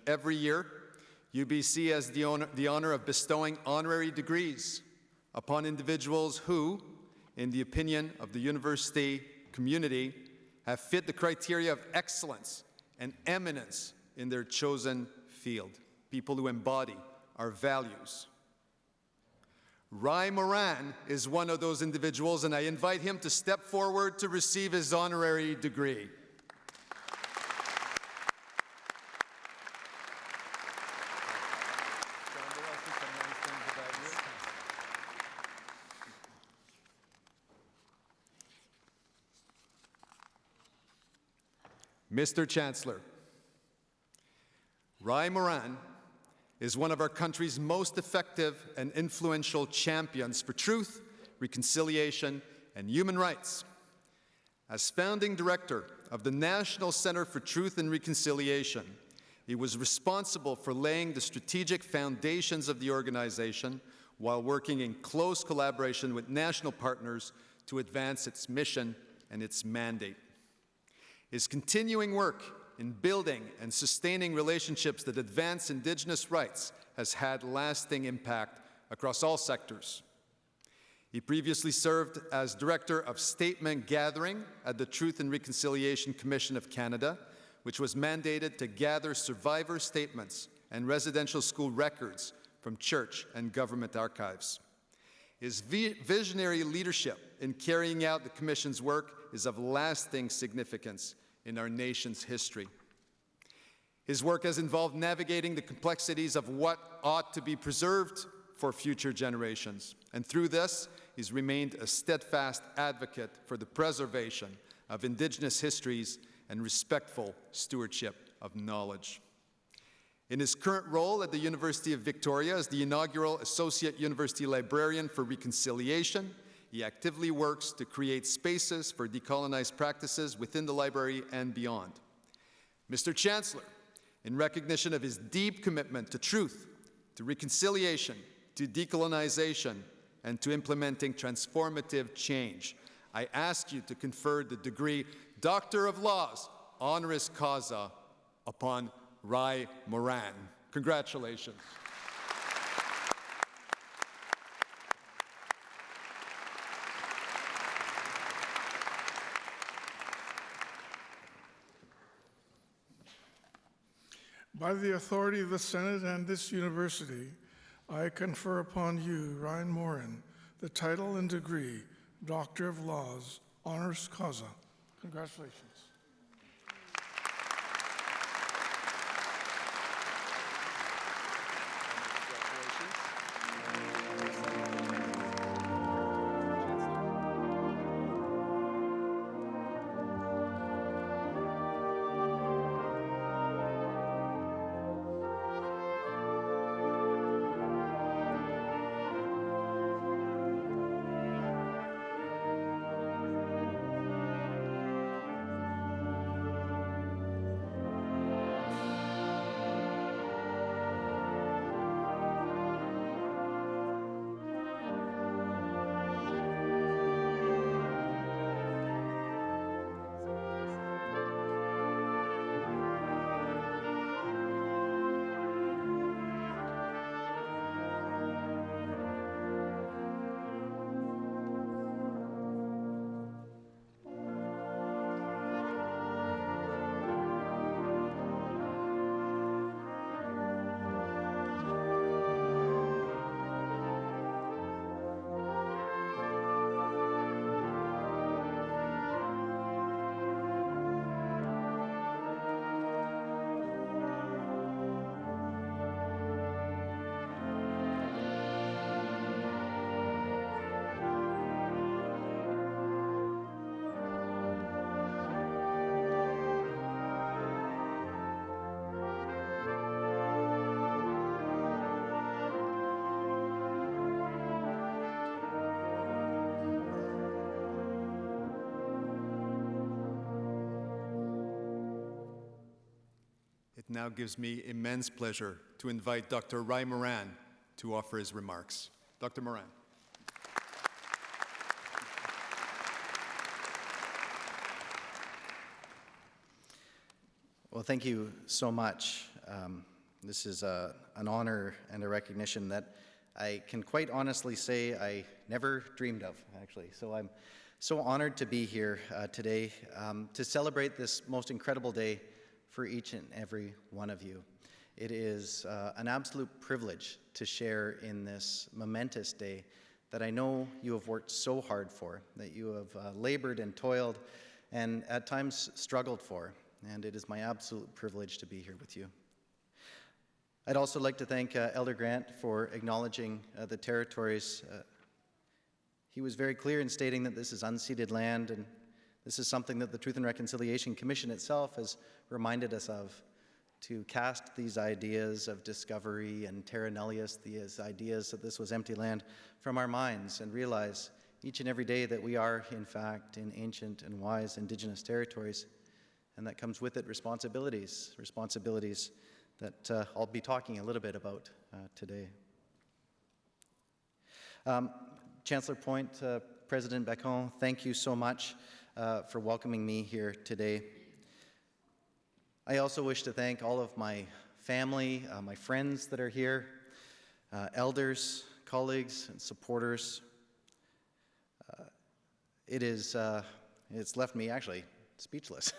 Every year, UBC has the honor of bestowing honorary degrees upon individuals who, in the opinion of the university community, have fit the criteria of excellence and eminence in their chosen field, people who embody our values. Moran is one of those individuals, and I invite him to step forward to receive his honorary degree. Mr. Chancellor, Moran is one of our country's most effective and influential champions for truth, reconciliation, and human rights. As founding director of the National Center for Truth and Reconciliation, he was responsible for laying the strategic foundations of the organization while working in close collaboration with national partners to advance its mission and its mandate. His continuing work in building and sustaining relationships that advance Indigenous rights has had lasting impact across all sectors. He previously served as Director of Statement Gathering at the Truth and Reconciliation Commission of Canada, which was mandated to gather survivor statements and residential school records from church and government archives. His visionary leadership in carrying out the Commission's work is of lasting significance in our nation's history. His work has involved navigating the complexities of what ought to be preserved for future generations. And through this, he's remained a steadfast advocate for the preservation of Indigenous histories and respectful stewardship of knowledge. In his current role at the University of Victoria as the inaugural Associate University Librarian for Reconciliation, he actively works to create spaces for decolonized practices within the library and beyond. Mr. Chancellor, in recognition of his deep commitment to truth, to reconciliation, to decolonization, and to implementing transformative change, I ask you to confer the degree Doctor of Laws, honoris causa, upon Moran. Congratulations. By the authority of the Senate and this university, I confer upon you, Ryan Moran, the title and degree, Doctor of Laws, honoris causa. Congratulations. It now gives me immense pleasure to invite Dr. Moran to offer his remarks. Dr. Moran. Well, thank you so much. This is an honor and a recognition that I can quite honestly say I never dreamed of, actually. So I'm so honored to be here today to celebrate this most incredible day for each and every one of you. It is an absolute privilege to share in this momentous day that I know you have worked so hard for, that you have labored and toiled and at times struggled for, and it is my absolute privilege to be here with you. I'd also like to thank Elder Grant for acknowledging the territories. He was very clear in stating that this is unceded land, and this is something that the Truth and Reconciliation Commission itself has reminded us of, to cast these ideas of discovery and terra nullius, these ideas that this was empty land, from our minds and realize each and every day that we are, in fact, in ancient and wise Indigenous territories, and that comes with it responsibilities that I'll be talking a little bit about today. Chancellor Point, President Bacon, thank you so much for welcoming me here today. I also wish to thank all of my family, my friends that are here, elders, colleagues, and supporters. It's left me actually speechless,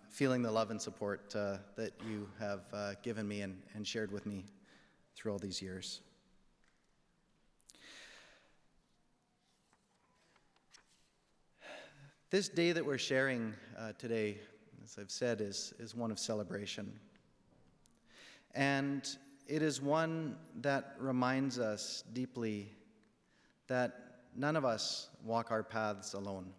feeling the love and support that you have given me and shared with me through all these years. This day that we're sharing today, as I've said, is one of celebration. And it is one that reminds us deeply that none of us walk our paths alone.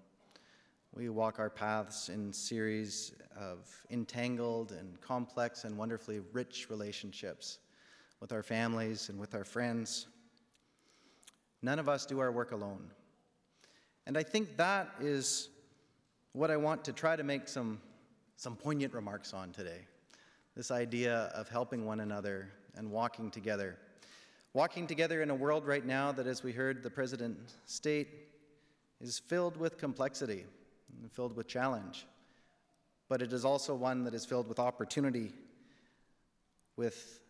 We walk our paths in series of entangled and complex and wonderfully rich relationships with our families and with our friends. None of us do our work alone. And I think that is what I want to try to make some poignant remarks on today. This idea of helping one another and walking together. Walking together in a world right now that, as we heard the President state, is filled with complexity and filled with challenge. But it is also one that is filled with opportunity, with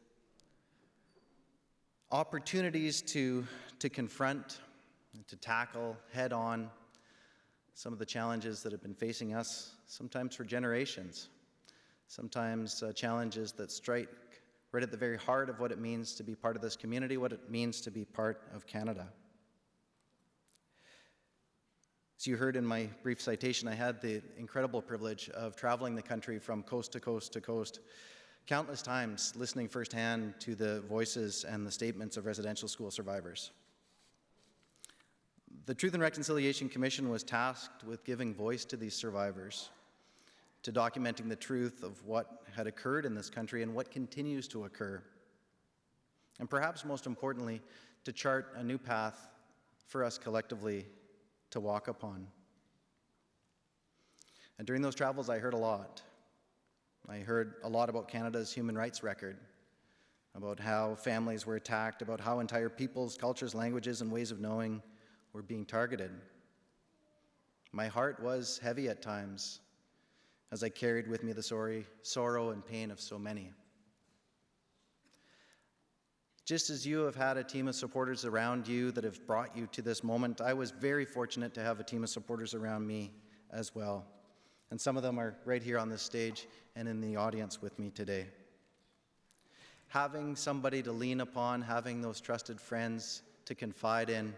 opportunities to confront and to tackle head on some of the challenges that have been facing us, sometimes for generations, sometimes challenges that strike right at the very heart of what it means to be part of this community, what it means to be part of Canada. As you heard in my brief citation, I had the incredible privilege of traveling the country from coast to coast to coast, countless times listening firsthand to the voices and the statements of residential school survivors. The Truth and Reconciliation Commission was tasked with giving voice to these survivors, to documenting the truth of what had occurred in this country and what continues to occur, and perhaps most importantly, to chart a new path for us collectively to walk upon. And during those travels, I heard a lot. I heard a lot about Canada's human rights record, about how families were attacked, about how entire peoples, cultures, languages, and ways of knowing were being targeted. My heart was heavy at times as I carried with me the sorrow and pain of so many. Just as you have had a team of supporters around you that have brought you to this moment, I was very fortunate to have a team of supporters around me as well. And some of them are right here on this stage and in the audience with me today. Having somebody to lean upon, having those trusted friends to confide in,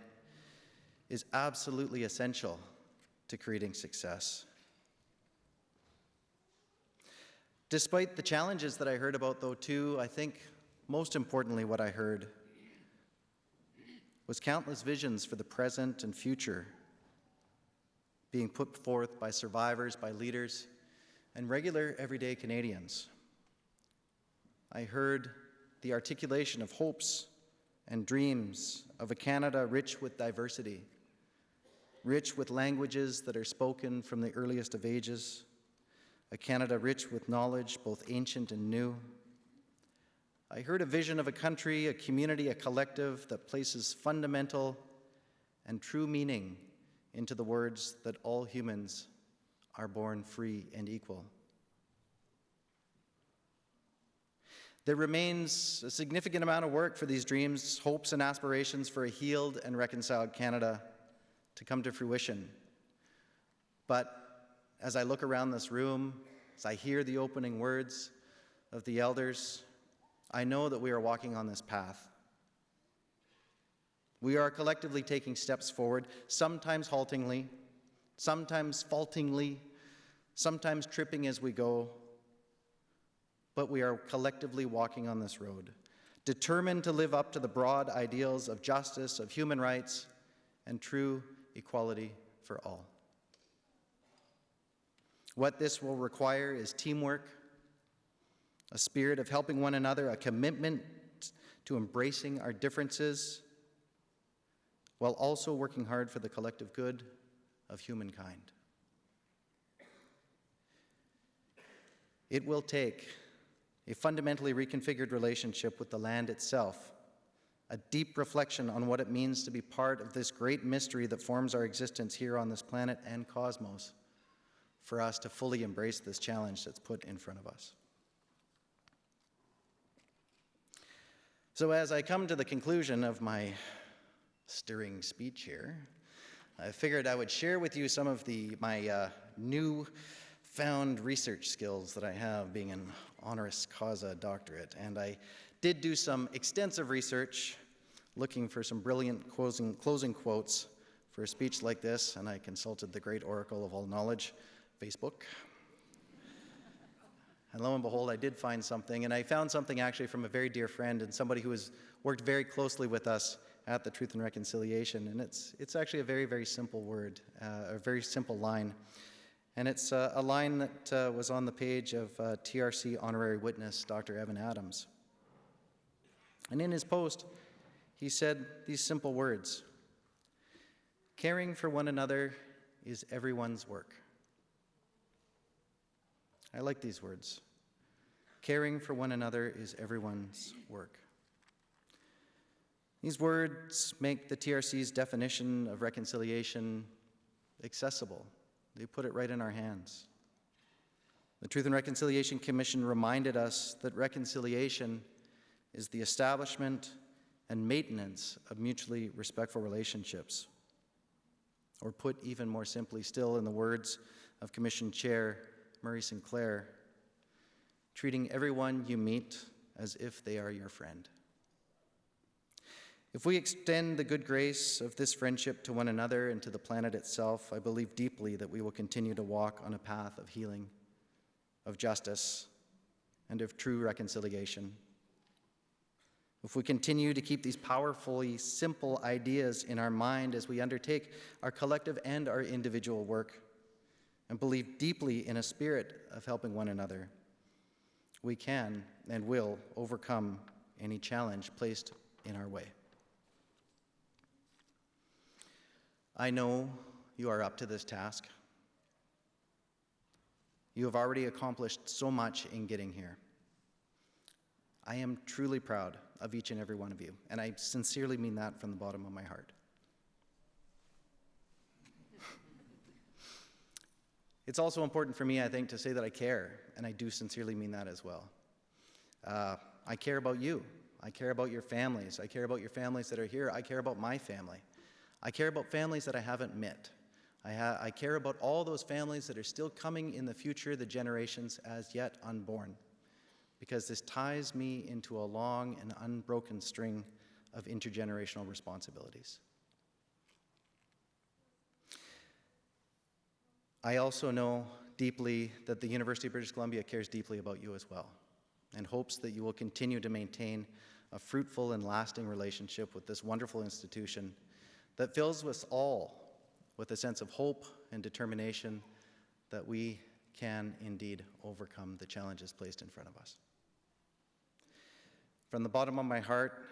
is absolutely essential to creating success. Despite the challenges that I heard about, though, too, I think most importantly what I heard was countless visions for the present and future being put forth by survivors, by leaders, and regular everyday Canadians. I heard the articulation of hopes and dreams of a Canada rich with diversity, rich with languages that are spoken from the earliest of ages, a Canada rich with knowledge, both ancient and new. I heard a vision of a country, a community, a collective that places fundamental and true meaning into the words that all humans are born free and equal. There remains a significant amount of work for these dreams, hopes, and aspirations for a healed and reconciled Canada to come to fruition. But as I look around this room, as I hear the opening words of the elders, I know that we are walking on this path. We are collectively taking steps forward, sometimes haltingly, sometimes faultingly, sometimes tripping as we go, but we are collectively walking on this road, determined to live up to the broad ideals of justice, of human rights, and true equality for all. What this will require is teamwork, a spirit of helping one another, a commitment to embracing our differences, while also working hard for the collective good of humankind. It will take a fundamentally reconfigured relationship with the land itself, a deep reflection on what it means to be part of this great mystery that forms our existence here on this planet and cosmos, for us to fully embrace this challenge that's put in front of us. So as I come to the conclusion of my stirring speech here, I figured I would share with you some of my new-found research skills that I have being an honoris causa doctorate. And I did do some extensive research looking for some brilliant closing quotes for a speech like this, and I consulted the great oracle of all knowledge, Facebook. And lo and behold, I did find something, and I found something actually from a very dear friend and somebody who has worked very closely with us at the Truth and Reconciliation. And it's actually a very, very simple word, a very simple line. And it's a line that was on the page of TRC Honorary Witness, Dr. Evan Adams. And in his post, he said these simple words: "Caring for one another is everyone's work." I like these words. Caring for one another is everyone's work. These words make the TRC's definition of reconciliation accessible. They put it right in our hands. The Truth and Reconciliation Commission reminded us that reconciliation is the establishment and maintenance of mutually respectful relationships. Or put even more simply still, in the words of Commission Chair Murray Sinclair, treating everyone you meet as if they are your friend. If we extend the good grace of this friendship to one another and to the planet itself, I believe deeply that we will continue to walk on a path of healing, of justice, and of true reconciliation. If we continue to keep these powerfully simple ideas in our mind as we undertake our collective and our individual work, and believe deeply in a spirit of helping one another, we can and will overcome any challenge placed in our way. I know you are up to this task. You have already accomplished so much in getting here. I am truly proud of each and every one of you, and I sincerely mean that from the bottom of my heart. It's also important for me, I think, to say that I care, and I do sincerely mean that as well. I care about you. I care about your families. I care about your families that are here. I care about my family. I care about families that I haven't met. I care about all those families that are still coming in the future, the generations as yet unborn, because this ties me into a long and unbroken string of intergenerational responsibilities. I also know deeply that the University of British Columbia cares deeply about you as well, and hopes that you will continue to maintain a fruitful and lasting relationship with this wonderful institution that fills us all with a sense of hope and determination that we can indeed overcome the challenges placed in front of us. From the bottom of my heart,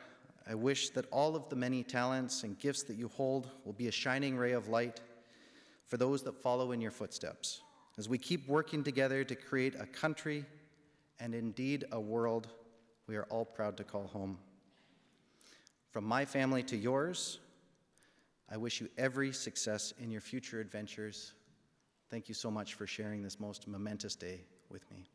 I wish that all of the many talents and gifts that you hold will be a shining ray of light for those that follow in your footsteps, as we keep working together to create a country and indeed a world we are all proud to call home. From my family to yours, I wish you every success in your future adventures. Thank you so much for sharing this most momentous day with me.